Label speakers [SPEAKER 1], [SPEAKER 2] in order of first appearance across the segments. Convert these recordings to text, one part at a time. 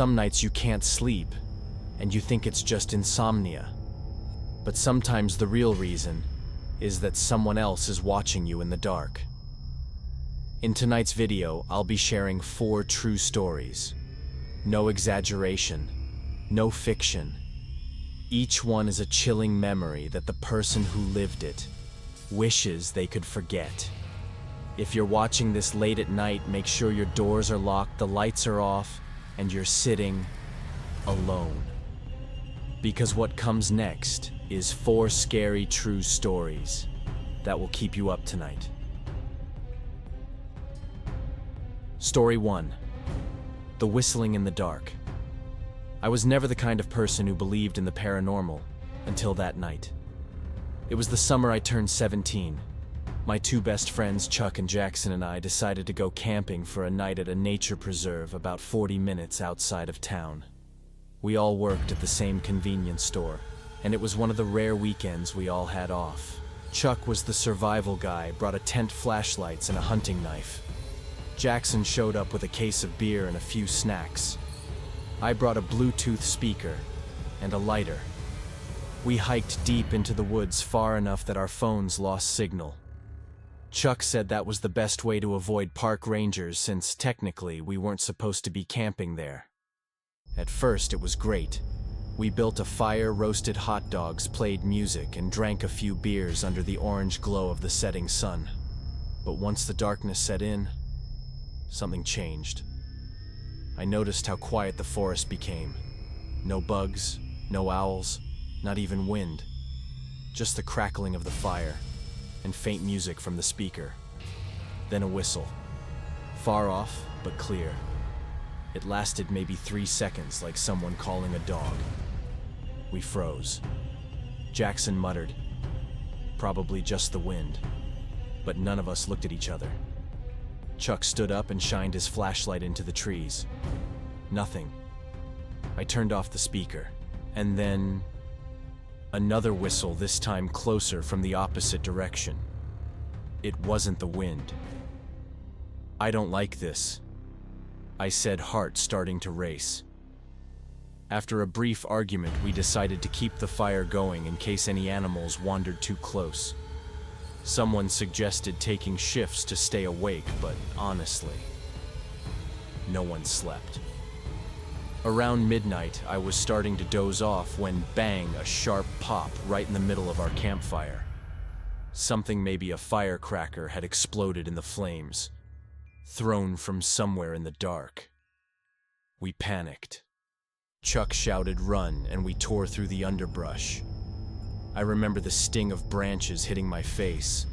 [SPEAKER 1] Some nights you can't sleep, and you think it's just insomnia. But sometimes the real reason is that someone else is watching you in the dark. In tonight's video, I'll be sharing 4 true stories. No exaggeration, no fiction. Each one is a chilling memory that the person who lived it wishes they could forget. If you're watching this late at night, make sure your doors are locked, the lights are off, and you're sitting alone. Because what comes next is 4 scary true stories that will keep you up tonight. Story 1. The whistling in the dark. I was never the kind of person who believed in the paranormal until that night. It was the summer I turned 17. My 2 best friends, Chuck and Jackson, and I decided to go camping for a night at a nature preserve about 40 minutes outside of town. We all worked at the same convenience store, and it was one of the rare weekends we all had off. Chuck was the survival guy, brought a tent, flashlights, and a hunting knife. Jackson showed up with a case of beer and a few snacks. I brought a Bluetooth speaker and a lighter. We hiked deep into the woods far enough that our phones lost signal. Chuck said that was the best way to avoid park rangers since technically we weren't supposed to be camping there. At first it was great. We built a fire, roasted hot dogs, played music, and drank a few beers under the orange glow of the setting sun. But once the darkness set in, something changed. I noticed how quiet the forest became. No bugs, no owls, not even wind. Just the crackling of the fire and faint music from the speaker. Then a whistle. Far off, but clear. It lasted maybe 3 seconds, like someone calling a dog. We froze. Jackson muttered, "Probably just the wind." But none of us looked at each other. Chuck stood up and shined his flashlight into the trees. Nothing. I turned off the speaker, and then another whistle, this time closer from the opposite direction. It wasn't the wind. "I don't like this," I said, heart starting to race. After a brief argument, we decided to keep the fire going in case any animals wandered too close. Someone suggested taking shifts to stay awake, but honestly, no one slept. Around midnight, I was starting to doze off when bang, a sharp pop right in the middle of our campfire. Something, maybe a firecracker, had exploded in the flames, thrown from somewhere in the dark. We panicked. Chuck shouted, "Run," and we tore through the underbrush. I remember the sting of branches hitting my face,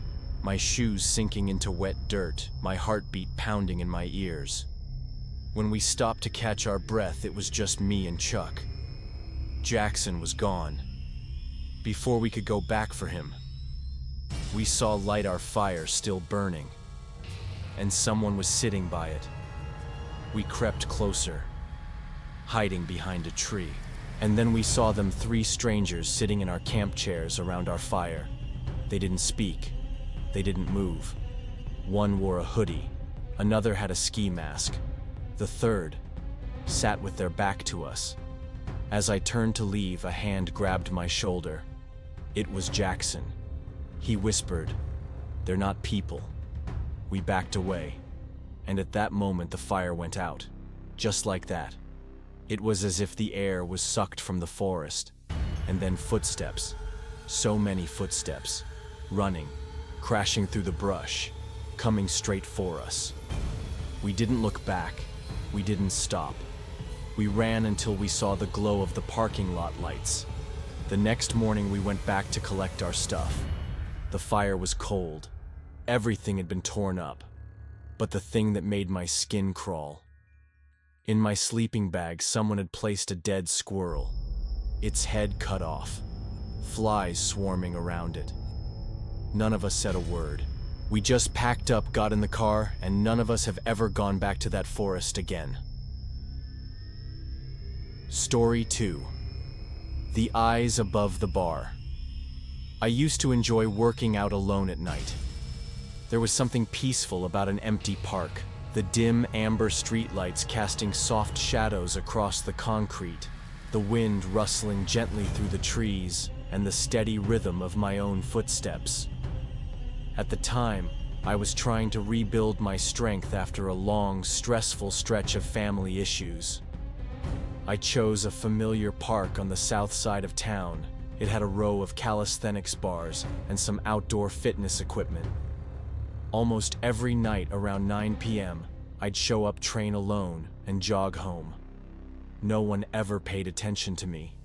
[SPEAKER 1] my shoes sinking into wet dirt, my heartbeat pounding in my ears. When we stopped to catch our breath, it was just me and Chuck. Jackson was gone. Before we could go back for him, we saw light, our fire still burning, and someone was sitting by it. We crept closer, hiding behind a tree. And then we saw them, 3 strangers sitting in our camp chairs around our fire. They didn't speak. They didn't move. One wore a hoodie. Another had a ski mask. The third sat with their back to us. As I turned to leave, a hand grabbed my shoulder. It was Jackson. He whispered, "They're not people." We backed away, and at that moment the fire went out. Just like that. It was as if the air was sucked from the forest. And then footsteps. So many footsteps. Running, crashing through the brush, coming straight for us. We didn't look back. We didn't stop. We ran until we saw the glow of the parking lot lights. The next morning we went back to collect our stuff. The fire was cold. Everything had been torn up. But the thing that made my skin crawl. In my sleeping bag, someone had placed a dead squirrel, its head cut off, flies swarming around it. None of us said a word. We just packed up, got in the car, and none of us have ever gone back to that forest again. Story 2. The Eyes Above the Bar. I used to enjoy working out alone at night. There was something peaceful about an empty park, The dim amber streetlights casting soft shadows across the concrete, the wind rustling gently through the trees, and the steady rhythm of my own footsteps. At the time, I was trying to rebuild my strength after a long, stressful stretch of family issues. I chose a familiar park on the south side of town. It had a row of calisthenics bars and some outdoor fitness equipment. Almost every night around 9 p.m., I'd show up, train alone, and jog home. No one ever paid attention to me,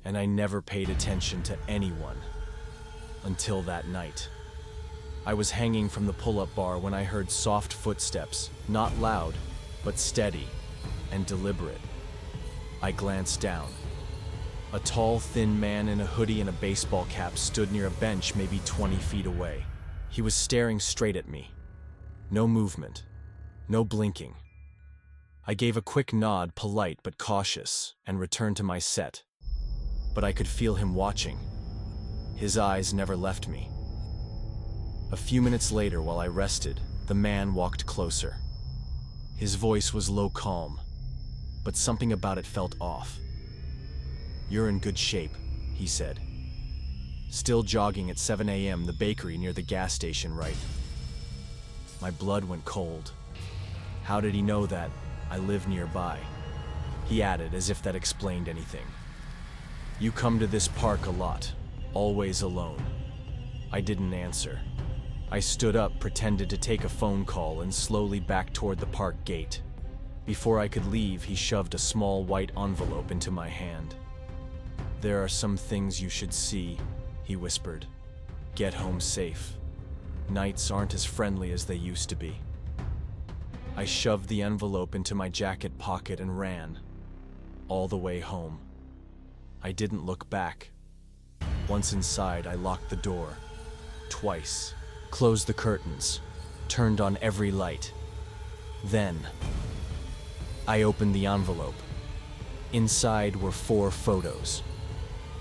[SPEAKER 1] and I never paid attention to anyone. Until that night. I was hanging from the pull-up bar when I heard soft footsteps, not loud, but steady and deliberate. I glanced down. A tall, thin man in a hoodie and a baseball cap stood near a bench maybe 20 feet away. He was staring straight at me. No movement. No blinking. I gave a quick nod, polite but cautious, and returned to my set. But I could feel him watching. His eyes never left me. A few minutes later, while I rested, the man walked closer. His voice was low, calm, but something about it felt off. "You're in good shape," he said. "Still jogging at 7 a.m., the bakery near the gas station, right?" My blood went cold. How did he know that I live nearby? He added, as if that explained anything. "You come to this park a lot, always alone." I didn't answer. I stood up, pretended to take a phone call, and slowly backed toward the park gate. Before I could leave, he shoved a small white envelope into my hand. "There are some things you should see," he whispered. "Get home safe. Nights aren't as friendly as they used to be." I shoved the envelope into my jacket pocket and ran, all the way home. I didn't look back. Once inside, I locked the door, twice, closed the curtains, turned on every light. Then, I opened the envelope. Inside were 4 photos.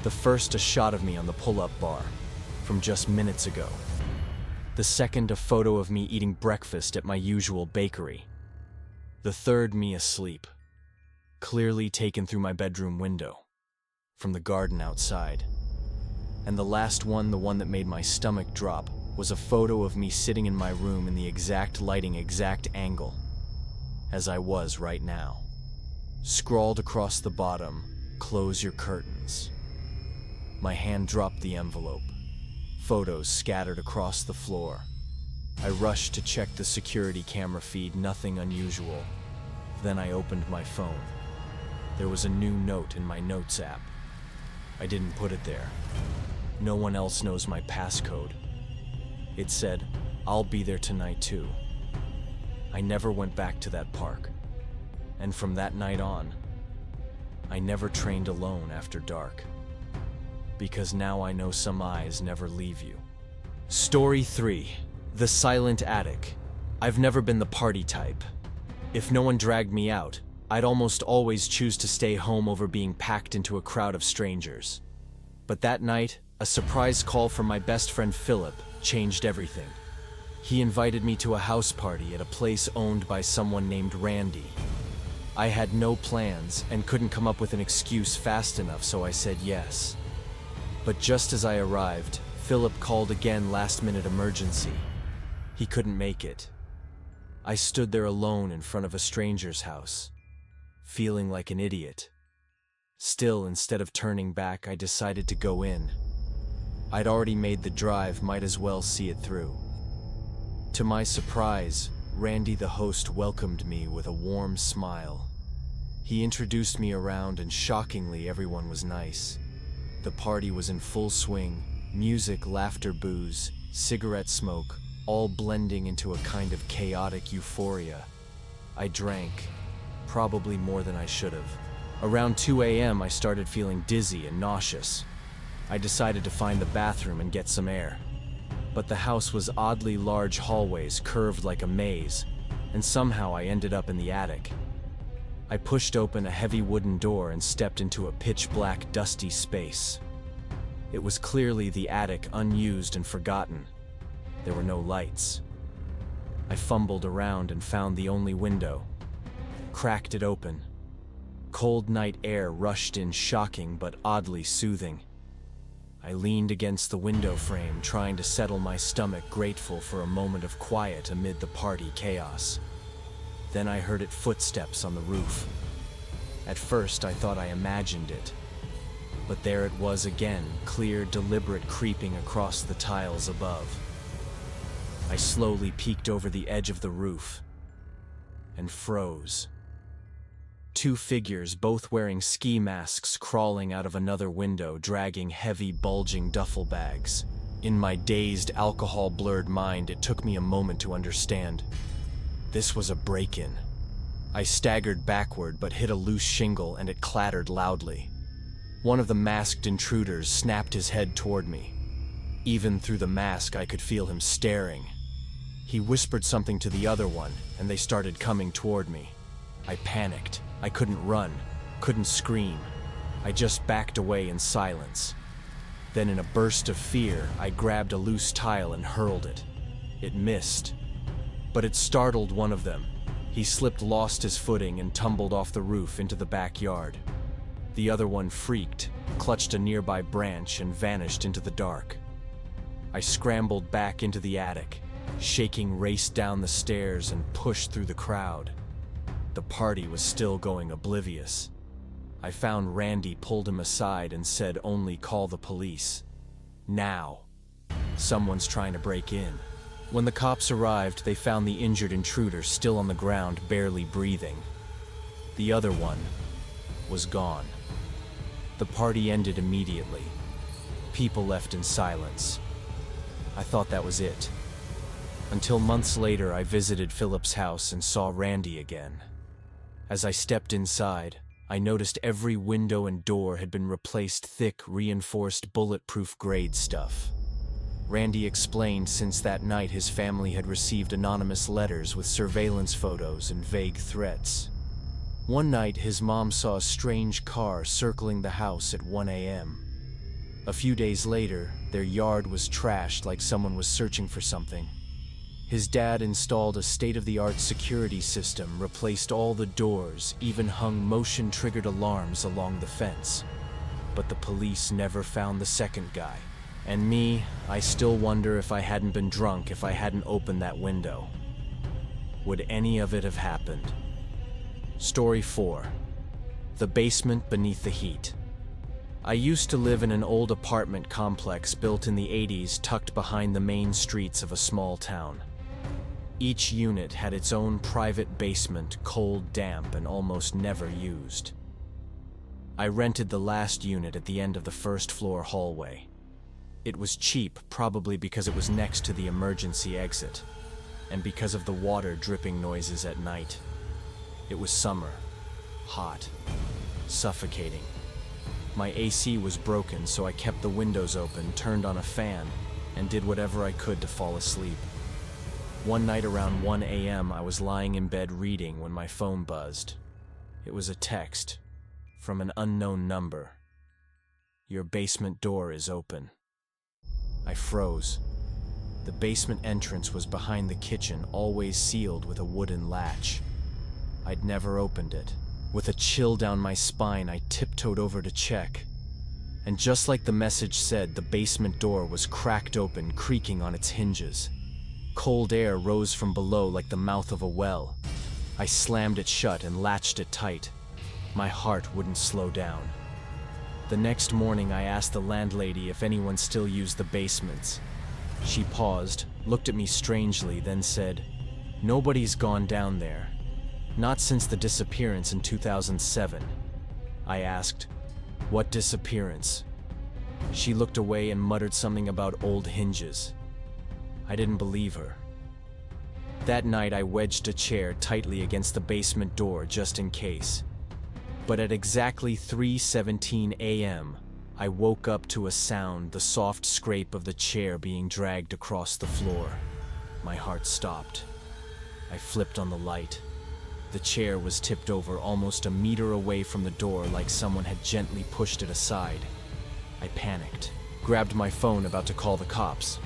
[SPEAKER 1] The first, a shot of me on the pull-up bar, from just minutes ago. The second, a photo of me eating breakfast at my usual bakery. The third, me asleep, clearly taken through my bedroom window, from the garden outside. And the last one, the one that made my stomach drop, was a photo of me sitting in my room in the exact lighting, exact angle, as I was right now. Scrawled across the bottom, "Close your curtains." My hand dropped the envelope. Photos scattered across the floor. I rushed to check the security camera feed, nothing unusual. Then I opened my phone. There was a new note in my notes app. I didn't put it there. No one else knows my passcode. It said, "I'll be there tonight too." I never went back to that park. And from that night on, I never trained alone after dark. Because now I know some eyes never leave you. Story 3. The Silent Attic. I've never been the party type. If no one dragged me out, I'd almost always choose to stay home over being packed into a crowd of strangers. But that night, a surprise call from my best friend Philip changed everything. He invited me to a house party at a place owned by someone named Randy. I had no plans and couldn't come up with an excuse fast enough, so I said yes. But just as I arrived, Philip called again, last-minute emergency. He couldn't make it. I stood there alone in front of a stranger's house, feeling like an idiot. Still, instead of turning back, I decided to go in. I'd already made the drive, might as well see it through. To my surprise, Randy the host welcomed me with a warm smile. He introduced me around, and shockingly, everyone was nice. The party was in full swing, music, laughter, booze, cigarette smoke, all blending into a kind of chaotic euphoria. I drank, probably more than I should have. Around 2 a.m. I started feeling dizzy and nauseous. I decided to find the bathroom and get some air. But the house was oddly large hallways curved like a maze, and somehow I ended up in the attic. I pushed open a heavy wooden door and stepped into a pitch-black, dusty space. It was clearly the attic, unused and forgotten. There were no lights. I fumbled around and found the only window. Cracked it open. Cold night air rushed in, shocking but oddly soothing. I leaned against the window frame, trying to settle my stomach, grateful for a moment of quiet amid the party chaos. Then I heard footsteps on the roof. At first, I thought I imagined it. But there it was again, clear, deliberate, creeping across the tiles above. I slowly peeked over the edge of the roof and froze. Two figures, both wearing ski masks, crawling out of another window, dragging heavy, bulging duffel bags. In my dazed, alcohol-blurred mind, it took me a moment to understand. This was a break-in. I staggered backward but hit a loose shingle and it clattered loudly. One of the masked intruders snapped his head toward me. Even through the mask, I could feel him staring. He whispered something to the other one, and they started coming toward me. I panicked. I couldn't run, couldn't scream. I just backed away in silence. Then in a burst of fear, I grabbed a loose tile and hurled it. It missed, but it startled one of them. He slipped, lost his footing, and tumbled off the roof into the backyard. The other one freaked, clutched a nearby branch, and vanished into the dark. I scrambled back into the attic, shaking, raced down the stairs and pushed through the crowd. The party was still going, oblivious. I found Randy, pulled him aside, and said, "Only call the police. Now. Someone's trying to break in." When the cops arrived, they found the injured intruder still on the ground, barely breathing. The other one was gone. The party ended immediately. People left in silence. I thought that was it. Until months later, I visited Philip's house and saw Randy again. As I stepped inside, I noticed every window and door had been replaced thick, reinforced, bulletproof grade stuff. Randy explained since that night his family had received anonymous letters with surveillance photos and vague threats. One night, his mom saw a strange car circling the house at 1 a.m. A few days later, their yard was trashed like someone was searching for something. His dad installed a state-of-the-art security system, replaced all the doors, even hung motion-triggered alarms along the fence. But the police never found the second guy. And me, I still wonder if I hadn't been drunk, if I hadn't opened that window. Would any of it have happened? Story 4. The basement beneath the heat. I used to live in an old apartment complex built in the 80s, tucked behind the main streets of a small town. Each unit had its own private basement, cold, damp, and almost never used. I rented the last unit at the end of the first-floor hallway. It was cheap, probably because it was next to the emergency exit, and because of the water dripping noises at night. It was summer, hot, suffocating. My AC was broken, so I kept the windows open, turned on a fan, and did whatever I could to fall asleep. One night around 1 a.m., I was lying in bed reading when my phone buzzed. It was a text from an unknown number. "Your basement door is open." I froze. The basement entrance was behind the kitchen, always sealed with a wooden latch. I'd never opened it. With a chill down my spine, I tiptoed over to check. And just like the message said, the basement door was cracked open, creaking on its hinges. Cold air rose from below like the mouth of a well. I slammed it shut and latched it tight. My heart wouldn't slow down. The next morning, I asked the landlady if anyone still used the basements. She paused, looked at me strangely, then said, "Nobody's gone down there. Not since the disappearance in 2007. I asked, "What disappearance?" She looked away and muttered something about old hinges. I didn't believe her. That night, I wedged a chair tightly against the basement door just in case. But at exactly 3:17 a.m., I woke up to a sound, the soft scrape of the chair being dragged across the floor. My heart stopped. I flipped on the light. The chair was tipped over almost a meter away from the door, like someone had gently pushed it aside. I panicked, grabbed my phone, about to call the cops.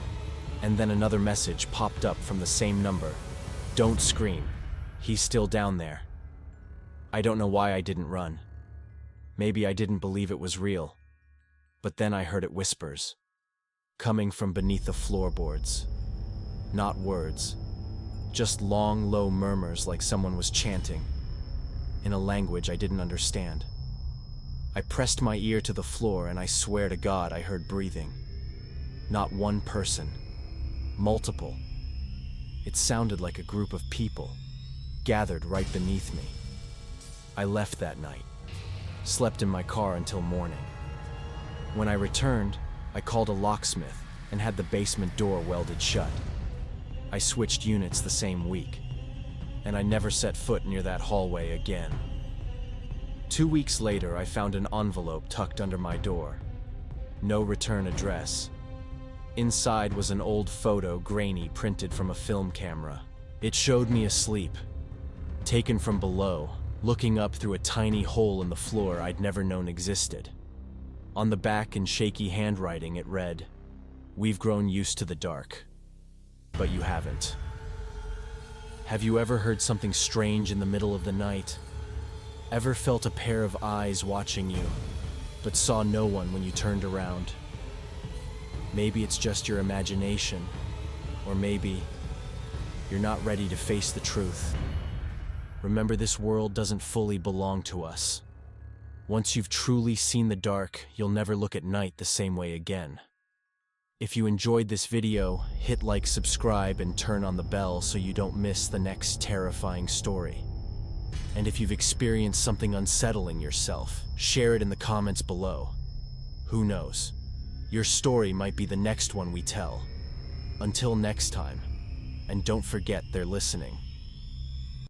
[SPEAKER 1] And then another message popped up from the same number. Don't scream. He's still down there. I don't know why I didn't run. Maybe I didn't believe it was real. But then I heard it whispers, coming from beneath the floorboards. Not words, just long, low murmurs like someone was chanting, in a language I didn't understand. I pressed my ear to the floor and I swear to God I heard breathing. Not one person, multiple. It sounded like a group of people, gathered right beneath me. I left that night, slept in my car until morning. When I returned, I called a locksmith and had the basement door welded shut. I switched units the same week, and I never set foot near that hallway again. 2 weeks later, I found an envelope tucked under my door. No return address. Inside was an old photo, grainy, printed from a film camera. It showed me asleep, taken from below, looking up through a tiny hole in the floor I'd never known existed. On the back, in shaky handwriting, it read, "We've grown used to the dark, but you haven't." Have you ever heard something strange in the middle of the night? Ever felt a pair of eyes watching you, but saw no one when you turned around? Maybe it's just your imagination, or maybe you're not ready to face the truth. Remember, this world doesn't fully belong to us. Once you've truly seen the dark, you'll never look at night the same way again. If you enjoyed this video, hit like, subscribe, and turn on the bell so you don't miss the next terrifying story. And if you've experienced something unsettling yourself, share it in the comments below. Who knows? Your story might be the next one we tell. Until next time, and don't forget they're listening.